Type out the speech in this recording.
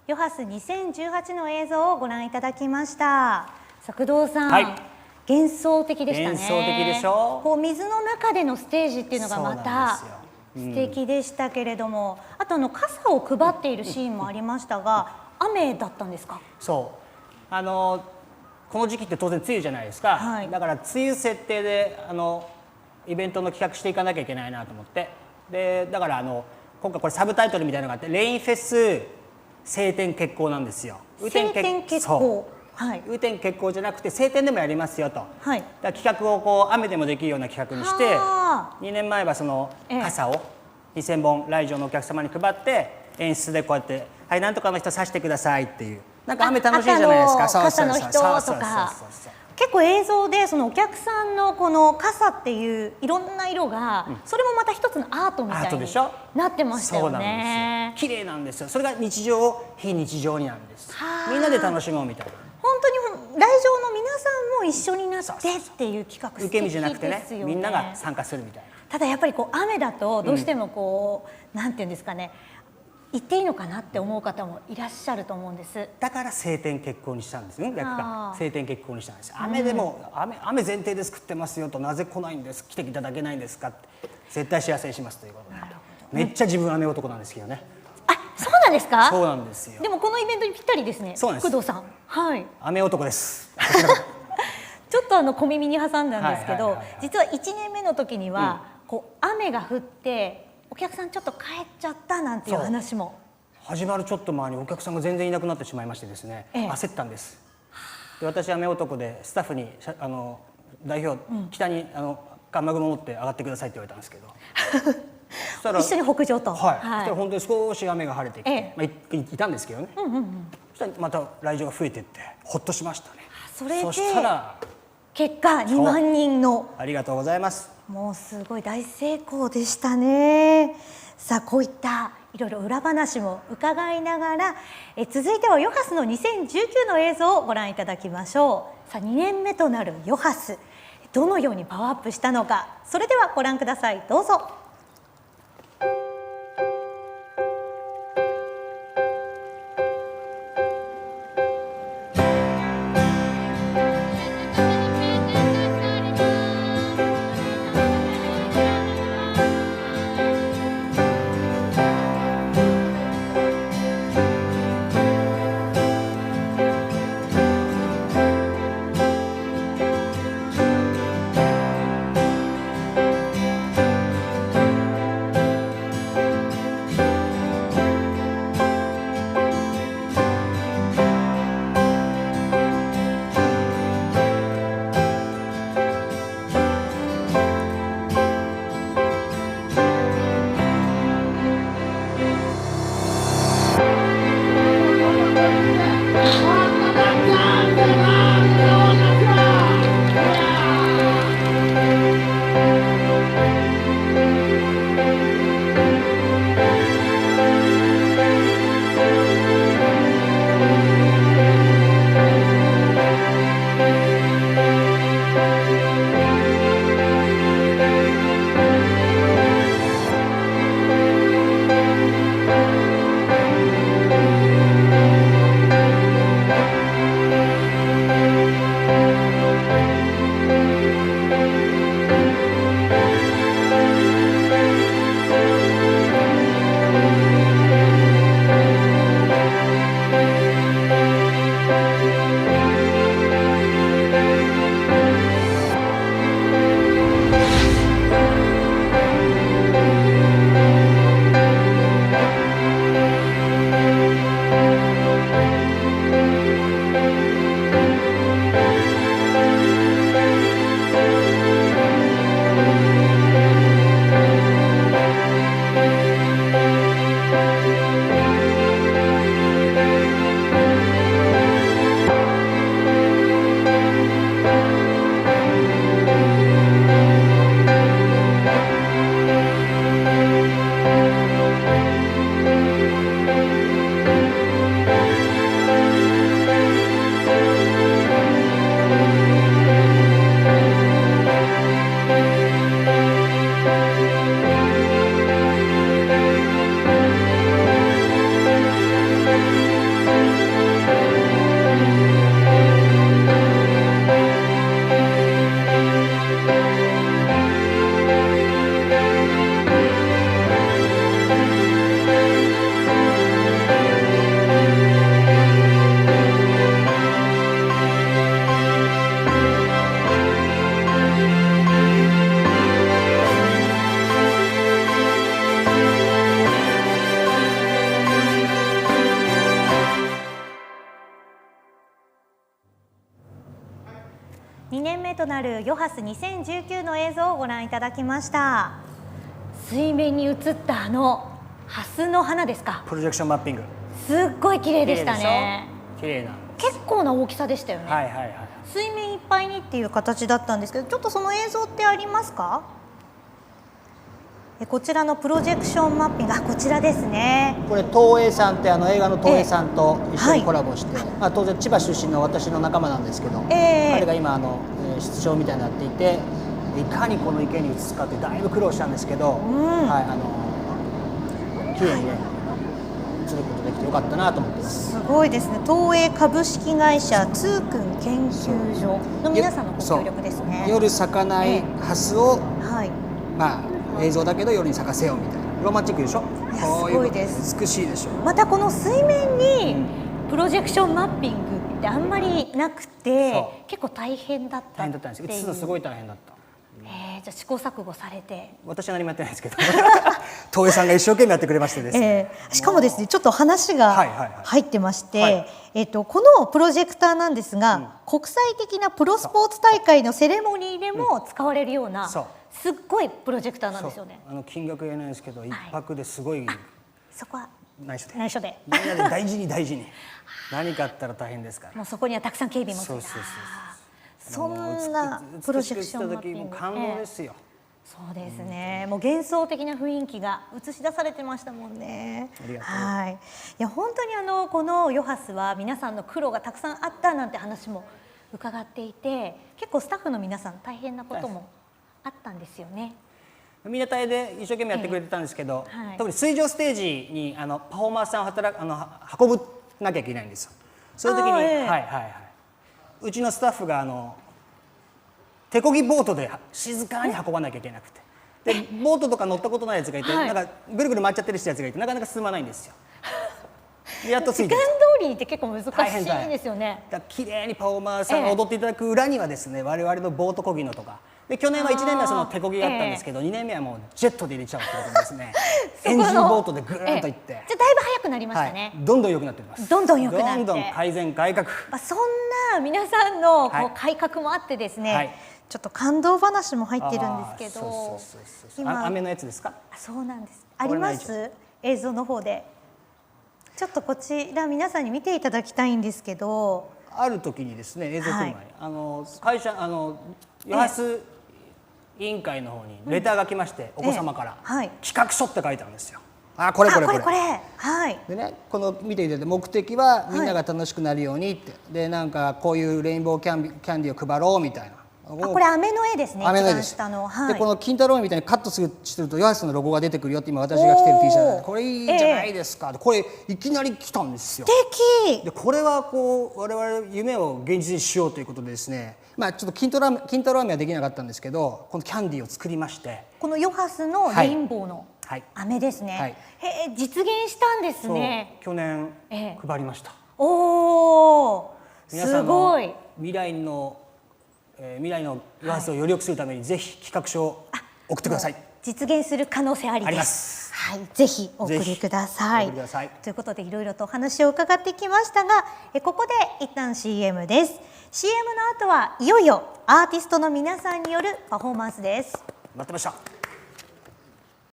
ヨハス2018の映像をご覧いただきました。工藤さん、はい、幻想的でしたね。幻想的でしょ。こう水の中でのステージっていうのがまた素敵でしたけれども、あと傘を配っているシーンもありましたが、雨だったんですか？そう、この時期って当然梅雨じゃないですか、はい、だから梅雨設定でイベントの企画していかなきゃいけないなと思って、でだから今回これサブタイトルみたいなのがあって、レインフェス晴天決行なんですよ。晴天決行、はい、雨天決行じゃなくて晴天でもやりますよと、はい、だ企画をこう雨でもできるような企画にして、2年前はその傘を2000本来場のお客様に配って、演出でこうやって「はいなんとかの人差してください」っていう、なんか雨楽しいじゃないですか。傘の人とか結構映像でそのお客さんのこの傘っていういろんな色が、それもまた一つのアートみたいになってましたよね。綺麗なんですよ。それが日常を非日常になんです。みんなで楽しもうみたいな。本当に来場の皆さんも一緒になってっていう企画素敵ですよね。受け身じゃなくてね、みんなが参加するみたいな。ただやっぱりこう雨だとどうしてもこう、なんていうんですかね、言っていいのかなって思う方もいらっしゃると思うんです。だから晴天決行にしたんですね。逆か晴天決行にしたんです。雨でも、雨前提で作ってますよと、なぜ来ないんです、来ていただけないんですかって、絶対幸せにしますということで。めっちゃ自分雨男なんですけどね。あ、そうなんですか？そうなんですよ。でもこのイベントにぴったりですね。そうなんです。工藤さん、はい、雨男です。ちょっと小耳に挟んだんですけど、実は1年目の時には、こう雨が降ってお客さんちょっと帰っちゃったなんていう話も。始まるちょっと前にお客さんが全然いなくなってしまいましてですね、焦ったんです。で私は雨男でスタッフに代表、北に雨雲持って上がってくださいって言われたんですけどそしたら一緒に北上と、そしたら本当に少し雨が晴れてきて、いたんですけどね、そしたらまた来場が増えていってほっとしましたね。それでそしたら結果2万人の、ありがとうございます。もうすごい大成功でしたね。さあこういったいろいろ裏話も伺いながら、続いてはヨハスの2019の映像をご覧いただきましょう。さあ2年目となるヨハス、どのようにパワーアップしたのか、それではご覧ください。どうぞ。2年目となるヨハス2019の映像をご覧いただきました。水面に映ったあのハスの花ですか。プロジェクションマッピング。すっごい綺麗でしたね。綺麗な。結構な大きさでしたよね。はいはいはい。水面いっぱいにっていう形だったんですけど、ちょっとその映像ってありますか。こちらのプロジェクションマッピング、こちらですね。これ東映さんって映画の東映さんと一緒にコラボして、当然千葉出身の私の仲間なんですけど、彼が今室長みたいになっていて、いかにこの池に移すかってだいぶ苦労したんですけど、綺麗にね映ることできてよかったなと思ってます。すごいですね。東映株式会社つーくん研究所の皆さんのご協力ですね。夜咲かないハスを、映像だけど夜に咲かせようみたいな。ロマンチックでしょ。すごいです。美しいでしょ。またこの水面にプロジェクションマッピングってあんまりなくて、結構大変だった。大変だったんですよ。映すのすごい大変だった。じゃあ試行錯誤されて。私は何もやってないですけど東映さんが一生懸命やってくれましてですね、しかもですね、ちょっと話が入ってまして、このプロジェクターなんですが、国際的なプロスポーツ大会のセレモニーでも使われるような、すっごいプロジェクターなんですよね。金額言えないんですけど、一泊ですごい。そこは内緒で。内緒で。みんなで大事に大事に。何かあったら大変ですから。もうそこにはたくさん警備もついた。そんなプロジェクションマッピング、感動ですよ。そうですね。もう幻想的な雰囲気が映し出されてましたもんね。はい。いや本当にこのヨハスは皆さんの苦労がたくさんあったなんて話も伺っていて、結構スタッフの皆さん大変なこともあったんですよね。みんな大変で一生懸命やってくれてたんですけど、特に水上ステージにパフォーマンスさんを運ぶなきゃいけないんですよ。そういう時にうちのスタッフが手漕ぎボートで静かに運ばなきゃいけなくて、でボートとか乗ったことないやつがいて、なんかぐるぐる回っちゃってる人やつがいて、なかなか進まないんですよ。やっとついて時間通りって結構難しいですよね。綺麗にパフォーマーさんが踊っていただく裏にはですね、我々のボート漕ぎのとかで、去年は1年目はその手漕ぎがあったんですけど、2年目はもうジェットで入れちゃうってことですね。エンジンボートでぐーっといって、じゃだいぶ早くなりましたね。どんどん良くなっております。どんどん良くなって、どんどん改善改革。そんな皆さんの改革もあってですね、ちょっと感動話も入ってるんですけど、今雨のやつですか？そうなんです。あります？映像の方で。ちょっとこちら皆さんに見ていただきたいんですけど、ある時にですね、映像来る前に会社ヨハス委員会の方にレターが来まして、お子様から企画書って書いてあるんですよ。これ。でね、この見ていただいて、目的はみんなが楽しくなるようにって、でなんかこういうレインボーキャンディーを配ろうみたいな。これ飴の絵ですね。飴の絵です。でこの金太郎みたいにカットしてるとヨハスのロゴが出てくるよって、今私が着てる T シャツ、これいいじゃないですか。これいきなり来たんですよ。素敵。でこれはこう我々夢を現実にしようということでですね、ちょっと金太郎飴はできなかったんですけど、このキャンディーを作りまして、このヨハスのレインボーの飴ですね。実現したんですね。去年配りました。おお、すごい。未来のヨハスをより良くするために、ぜひ企画書を送ってください。実現する可能性ありです。はい、ぜひお送りください。ということでいろいろとお話を伺ってきましたが、ここで一旦 CM です。CM の後はいよいよアーティストの皆さんによるパフォーマンスです。待ってました。